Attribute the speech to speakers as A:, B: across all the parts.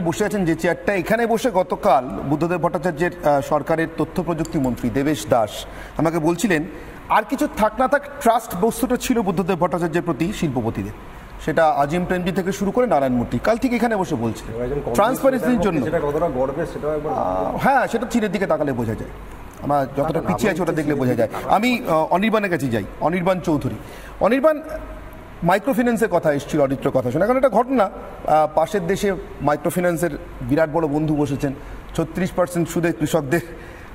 A: বসে আছেন যে চেয়ারটা, এখানে বসে গতকাল বুদ্ধদেব ভট্টাচার্যের সরকারের তথ্য প্রযুক্তি মন্ত্রী দেবেশ দাস আমাকে বলছিলেন আর কিছু থাক না থাক ট্রাস্ট বস্তুটা ছিল বুদ্ধদেব ভট্টাচার্যের প্রতি শিল্পপতিদের, সেটা আজিম প্রেমজি থেকে শুরু করে নারায়ণ মূর্তি কাল ঠিক এখানে বসে বলছিলেন ট্রান্সপারেন্সির জন্য। হ্যাঁ, সেটা চীনের দিকে তাকালে বোঝা যায়, আমার যতটা পিছিয়ে আছে ওটা দেখলে বোঝা যায়। আমি অনির্বাণের কাছে যাই, অনির্বাণ চৌধুরী। অনির্বাণ, মাইক্রোফিন্যান্সের কথা এসেছিল অডিটর কথা শুনে, কারণ একটা ঘটনা, পাশের দেশে মাইক্রোফিন্যান্সের বিরাট বড় বন্ধু বসেছেন, 36% সুদে কৃষকদের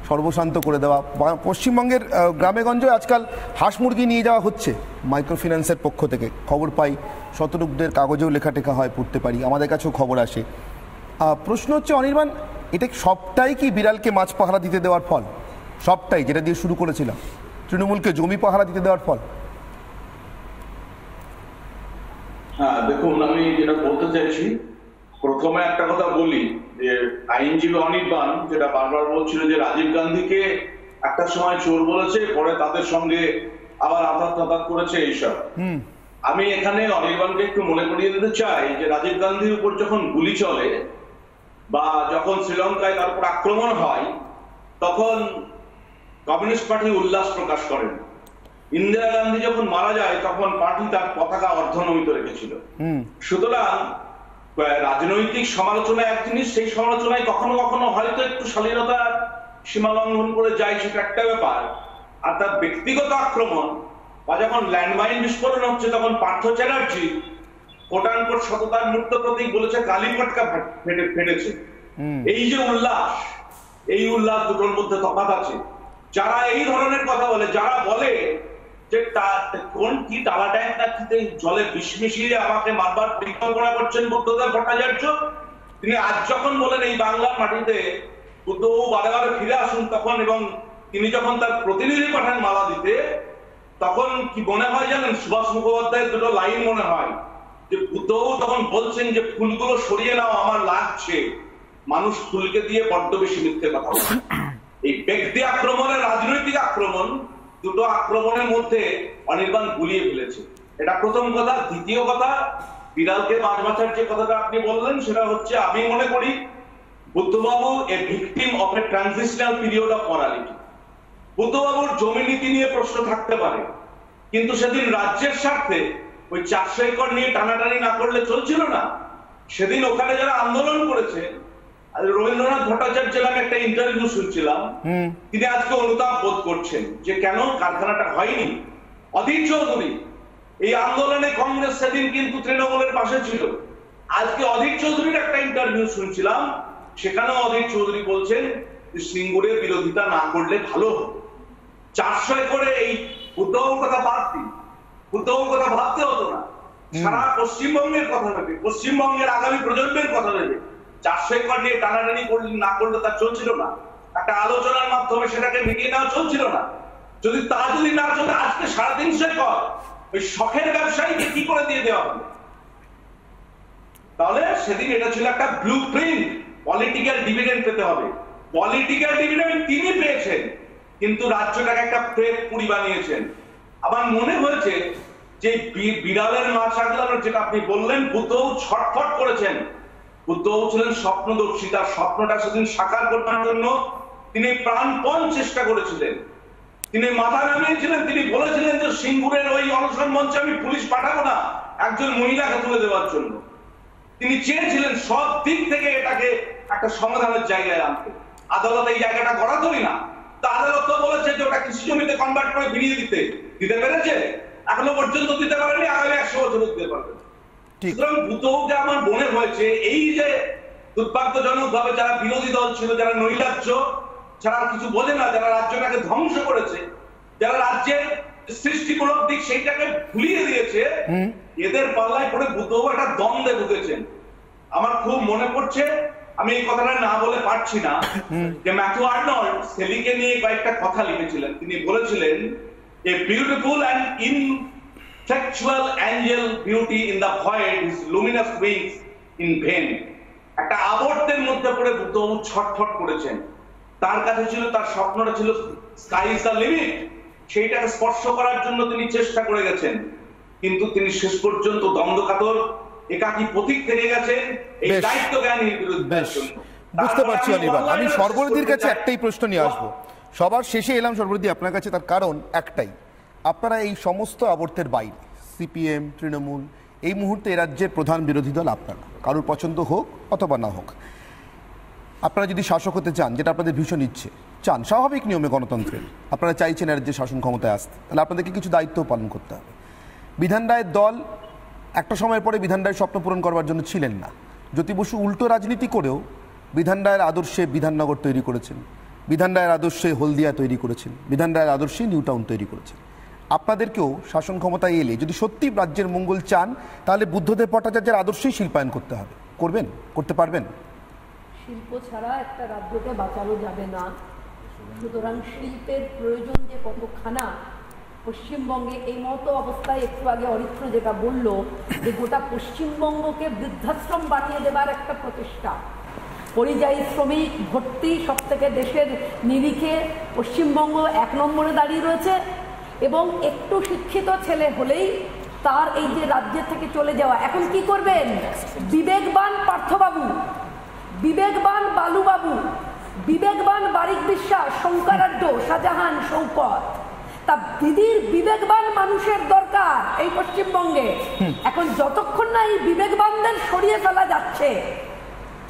A: সর্বশান্ত করে দেওয়া। পশ্চিমবঙ্গের গ্রামেগঞ্জে আজকাল হাঁস মুরগি নিয়ে যাওয়া হচ্ছে মাইক্রোফিন্যান্সের পক্ষ থেকে, খবর পাই, শতরূপদের কাগজেও লেখা টেখা হয়, পড়তে পারি, আমাদের কাছেও খবর আসে। প্রশ্ন হচ্ছে অনির্বাণ, এটা সবটাই কি বিড়ালকে মাছ পাহারা দিতে দেওয়ার ফল? সবটাই, যেটা দিয়ে শুরু করেছিলাম, তৃণমূলকে জমি পাহারা দিতে দেওয়ার ফল?
B: হ্যাঁ, দেখুন, আমি যেটা বলতে চাইছি, প্রথমে একটা কথা বলি যে আইনজীবী অনির্বাণ যেটা বারবার বলছিল যে রাজীব গান্ধীকে একটা সময় চোর বলেছে, পরে তাদের সঙ্গে আবার আঘাত করেছে, এইসব। আমি এখানে অনির্বাণকে একটু মনে করিয়ে দিতে চাই যে রাজীব গান্ধীর উপর যখন গুলি চলে বা যখন শ্রীলঙ্কায় তার উপর আক্রমণ হয়, তখন কমিউনিস্ট পার্টি উল্লাস প্রকাশ করেন। ইন্দিরা গান্ধী যখন মারা যায় তখন পার্টি তার পতাকা অর্ধনমিত রেখেছিল। সুতরাং রাজনৈতিক সমালোচনা এক জিনিস, সেই সমালোচনায় কখনো কখনো হয়তো একটু শালীনতার সীমা লঙ্ঘন করে যায়, সেটা একটা ব্যাপার। আর তার ব্যক্তিগত আক্রমণ বা যখন ল্যান্ডমাইন বিস্ফোরণ হচ্ছে তখন পার্থ চ্যাটার্জি কোটানকোট সততার মূর্ত প্রতীক বলেছে কালী পটকা ফেটেছে। এই যে উল্লাস, এই উল্লাস দুটোর মধ্যে তফাৎ আছে। যারা এই ধরনের কথা বলে, যারা বলে যে কোন কি টালা ট্যাঙ্ক না জলে বিষ মিশিয়ে আমাকে মারবার পরিকল্পনা করছেন বুদ্ধদেব ভট্টাচার্য, তিনি আজ যখন বলেন এই বাংলার মাটিতে বুদ্ধবাবু বারে বারে ফিরে আসুন তখন, এবং তিনি যখন তার প্রতিনিধি পাঠান মালা দিতে, তখন কি মনে হয় জানেন, সুভাষ মুখোপাধ্যায়ের দুটো লাইন মনে হয় যে বুদ্ধবাবু তখন বলছেন যে ফুলগুলো সরিয়ে নাও, আমার লাগছে। মানুষ ফুলকে দিয়ে বড্ড বেশি মিথ্যে কথা বলে। এই ব্যক্তি আক্রমণ আর রাজনৈতিক আক্রমণ, দুটো আক্রমণের মধ্যে অনির্বাণ গুলিয়ে ফেলেছে, এটা প্রথম কথা। দ্বিতীয় কথা, বিড়ালকে মাছ বাছার যে কথাটা আপনি বললেন, সেটা হচ্ছে আমি মনে করি বুদ্ধবাবু a victim of a transitional period of morality. বুদ্ধবাবুর জমি নীতি নিয়ে প্রশ্ন থাকতে পারে, কিন্তু সেদিন রাজ্যের স্বার্থে ওই 400 একর নিয়ে টানাটানি না করলে চলছিল না। সেদিন ওখানে যারা আন্দোলন করেছে, রবীন্দ্রনাথ ভট্টাচার্যের আমি একটা ইন্টারভিউ শুনছিলাম, তিনি আজকে অনুতাপ বোধ করছেন যে কেন কারখানাটা হয়নি। অধীর চৌধুরী, এই আন্দোলনে কংগ্রেস সেদিন কিন্তু তৃণমূলের পাশে ছিল। আজকে অধীর চৌধুরীর একটা ইন্টারভিউ শুনছিলাম, সেখানেও অধীর চৌধুরী বলছেন যে সিঙ্গুরের বিরোধিতা না করলে ভালো হতো। 400 একরে এই বুদ্ধবাবুর কথা বাদ দিন, বুদ্ধবাবুর কথা ভাবতে হতো না, সারা পশ্চিমবঙ্গের কথা ভেবে, পশ্চিমবঙ্গের আগামী প্রজন্মের কথা ভেবে 400 একর নিয়ে টানাটানি না করলে তা চলছিল না। একটা আলোচনার মাধ্যমে সেটাকে মিটিয়ে নেওয়া চলছিল না। যদি না চলে, আজকে 350 একর ওই শখের ব্যবসায়ীকে কি করে দিয়ে দেওয়া হবে? তাহলে সেদিন এটা ছিল একটা ব্লু প্রিন্ট, পলিটিক্যাল ডিভিডেন্ড পেতে হবে। পলিটিক্যাল ডিভিডেন্ড তিনি পেয়েছেন, কিন্তু রাজ্যটাকে একটা প্রেত পুরি বানিয়েছেন। আমার মনে হয়েছে যে বিড়ালের মাছ আগলানোর যেটা আপনি বললেন, বুদ্ধবাবু ছটফট করেছেন। বুদ্ধবাবু ছিলেন স্বপ্নদর্শী, তার স্বপ্নটা সেদিন সাকার করার জন্য তিনি প্রাণপণ চেষ্টা করেছিলেন। তিনি মাথা নামিয়েছিলেন, তিনি বলেছিলেন যে সিঙ্গুরের ওই অনশন মঞ্চে আমি পুলিশ পাঠাবো না একজন মহিলাকে তুলে দেওয়ার জন্য। তিনি চেয়েছিলেন সব দিক থেকে এটাকে একটা সমাধানের জায়গায় আনতে। আদালত এই জায়গাটা গড়াতই না, তা আদালত তো বলেছে যে ওটা কৃষি জমিতে কনভার্ট করে ফিরিয়ে দিতে পেরেছে, এখনো পর্যন্ত দিতে পারেনি, আগামী 100 বছর দিতে পারবে। সুতরাং বুদ্ধবাবুকে আমার মনে হয়েছে এই যে দুর্ভাগ্যজনক ভাবে যারা বিরোধী দল ছিল, যারা নৈরাজ্য, যারা কিছু বোঝে না, যারা রাজ্যটাকে ধ্বংস করেছে, যারা রাজ্যের সৃষ্টিমূলক দিক সেইটাকে ভুলিয়ে দিয়েছে, এদের পাল্লায় পড়ে বুদ্ধবাবু একটা দ্বন্দ্বে ঢুকেছেন। আমার খুব মনে পড়ছে, আমি এই কথাটা না বলে পারছি না, যে ম্যাথু আর্নল্ড সেলিকে নিয়ে কয়েকটা কথা লিখেছিলেন। তিনি বলেছিলেন, a beautiful and ineffectual angel beating in the void his luminous wings in vain. একটা আবর্তের মধ্যে পড়ে বুদ্ধবাবু ছটফট করেছেন। তার কাছে ছিল, তার স্বপ্নটা ছিল স্কাই ইজ দ্য লিমিট, সেইটাকে স্পর্শ করার জন্য তিনি চেষ্টা করে গেছেন, কিন্তু তিনি শেষ পর্যন্ত দ্বন্দ্বকাতর একাকী পথিক থেকে গেছেন এই
A: বেশ।
B: দায়িত্ব জ্ঞানের বিরুদ্ধে।
A: বুঝতে পারছি অনির্বাণ। আমি সর্বরীর কাছে একটাই প্রশ্ন নিয়ে আসবো, সবার শেষে এলাম সর্বরী আপনার কাছে, তার কারণ একটাই, আপনারা এই সমস্ত আবর্তের বাইরে সিপিএম, তৃণমূল, এই মুহূর্তে এ রাজ্যের প্রধান বিরোধী দল আপনারা, কারোর পছন্দ হোক অথবা না হোক, আপনারা যদি শাসক হতে চান, যেটা আপনাদের ভীষণ ইচ্ছে, চান স্বাভাবিক নিয়মে গণতন্ত্রের, আপনারা চাইছেন এ রাজ্যের শাসন ক্ষমতায় আসতে, তাহলে আপনাদেরকে কিছু দায়িত্ব পালন করতে হবে। বিধান রায়ের দল একটা সময়ের পরে বিধান রায়ের স্বপ্ন পূরণ করবার জন্য ছিলেন না। জ্যোতি বসু উল্টো রাজনীতি করেও বিধান রায়ের আদর্শে বিধাননগর তৈরি করেছেন, বিধান রায়ের আদর্শে হলদিয়া তৈরি করেছেন, বিধান রায়ের আদর্শে নিউ টাউন তৈরি করেছেন। আপনাদেরকেও শাসন ক্ষমতায় এলে যদি সত্যি রাজ্যের মঙ্গল চান, তাহলে বুদ্ধদেব ভট্টাচার্যের আদর্শেই শিল্পায়ন করতে হবে। করবেন? করতে পারবেন?
C: শিল্প ছাড়া একটা রাজ্যকে বাঁচানো যাবে না। সুতরাং শিল্পের প্রয়োজন যে কতখানা পশ্চিমবঙ্গে এই মতো অবস্থায়, একটু আগে অরিত্র যেটা বলল, যে গোটা পশ্চিমবঙ্গকে বৃদ্ধাশ্রম বানিয়ে দেবার একটা প্রচেষ্টা, পরিযায়ী শ্রমিক ভর্তি, সব থেকে দেশের নিরিখে পশ্চিমবঙ্গ 1 নম্বরে দাঁড়িয়ে রয়েছে। এবং একটু শিক্ষিত ছেলে হলেই তার এই যে রাজ্যের থেকে চলে যাওয়া, এখন কি করবেন? বিবেকবান পার্থবাবু, বিবেকবান বালুবাবু, বিবেকবান বারিক বিশ্বাস, শঙ্করাঢ্য, শাহজাহান, শৌকত, তা দিদির বিবেকবান মানুষের দরকার এই পশ্চিমবঙ্গে। এখন যতক্ষণ না এই বিবেকবানদের সরিয়ে ফেলা যাচ্ছে,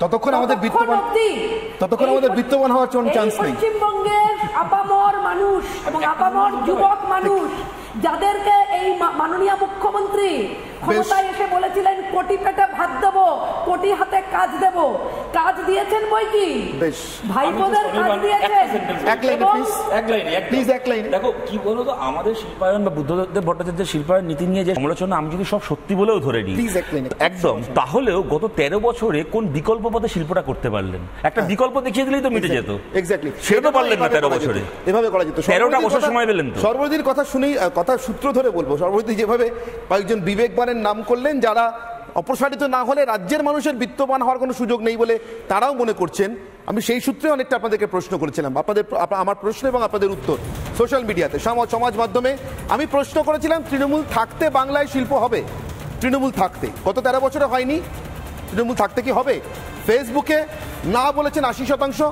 C: ততক্ষণ আমাদের
A: বিত্তবান হওয়ার কোনো চান্স নেই।
C: পশ্চিমবঙ্গের আপামর মানুষ এবং আপামর যুবক মানুষ, যাদেরকে এই মাননীয় মুখ্যমন্ত্রী ক্ষমতায় এসে বলেছিলেন কোটি পেটে ভাত দেবো, কোটি হাতে কাজ দেব, কাজ দিয়েছেন বই কি? ভাইপোদের কাজ দিয়েছেন।
D: দেখো কি বলো তো, আমাদের শিল্পায়ন বা বুদ্ধদেব ভট্টাচার্যের শিল্পায়ন নীতি নিয়ে যে সমালোচনা আমি যদি সব সত্যি বলেও ধরে নিই একদম, তাহলেও গত 13 বছরে কোন বিকল্প পথে শিল্পটা করতে পারলেন? একটা বিকল্প দেখিয়ে দিলেই তো মিটে যেত। সেটা তো পারলেন না 13 বছরে,
A: এভাবে করা যেত।
D: 13টা বছর সময় পেলেন তো।
A: সর্বদির কথা শুনেই, কথা সূত্র ধরে বলবো, সর্বদি যেভাবে কয়েকজন বিবেকবানের নাম করলেন, যারা অপসারিত না হলে রাজ্যের মানুষের বিত্তবান হওয়ার কোনো সুযোগ নেই বলে তারাও মনে করছেন, আমি সেই সূত্রে অনেকটা আপনাদেরকে প্রশ্ন করেছিলাম। আমার প্রশ্ন এবং আপনাদের উত্তর সোশ্যাল মিডিয়াতে, সমাজ মাধ্যমে আমি প্রশ্ন করেছিলাম, তৃণমূল থাকতে বাংলায় শিল্প হবে? তৃণমূল থাকতে গত 13 বছরে হয়নি, তৃণমূল থাকতে কি হবে? ফেসবুকে না বলেছেন 80%,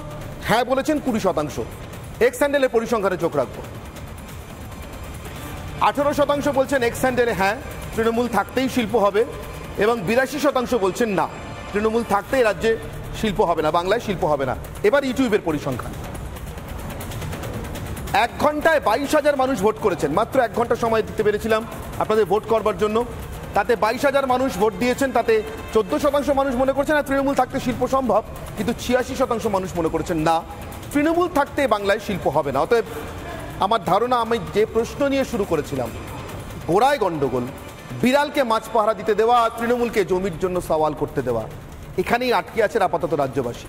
A: হ্যাঁ বলেছেন 20%। এক্স হ্যান্ডেলের পরিসংখ্যানে চোখ রাখবো। 18% বলছেন এক্স হ্যান্ডেলে হ্যাঁ তৃণমূল থাকতেই শিল্প হবে, এবং 82% বলছেন না, তৃণমূল থাকতেই রাজ্যে শিল্প হবে না, বাংলায় শিল্প হবে না। এবার ইউটিউবের পরিসংখ্যান, 1 ঘন্টায় 22,000 মানুষ ভোট করেছেন। মাত্র 1 ঘন্টা সময় দিতে পেরেছিলাম আপনাদের ভোট করবার জন্য, তাতে 22,000 মানুষ ভোট দিয়েছেন। তাতে 14% মানুষ মনে করছেন না তৃণমূল থাকতে শিল্প সম্ভব, কিন্তু 86% মানুষ মনে করেছেন না, তৃণমূল থাকতে বাংলায় শিল্প হবে না। অতএব আমার ধারণা, আমি যে প্রশ্ন নিয়ে শুরু করেছিলাম, গোড়ায় গন্ডগোল, বিড়ালকে মাছ পাহারা দিতে দেওয়া, তৃণমূলকে জমির জন্য সওয়াল করতে দেওয়া, এখানেই আটকে আছেন আপাতত রাজ্যবাসী।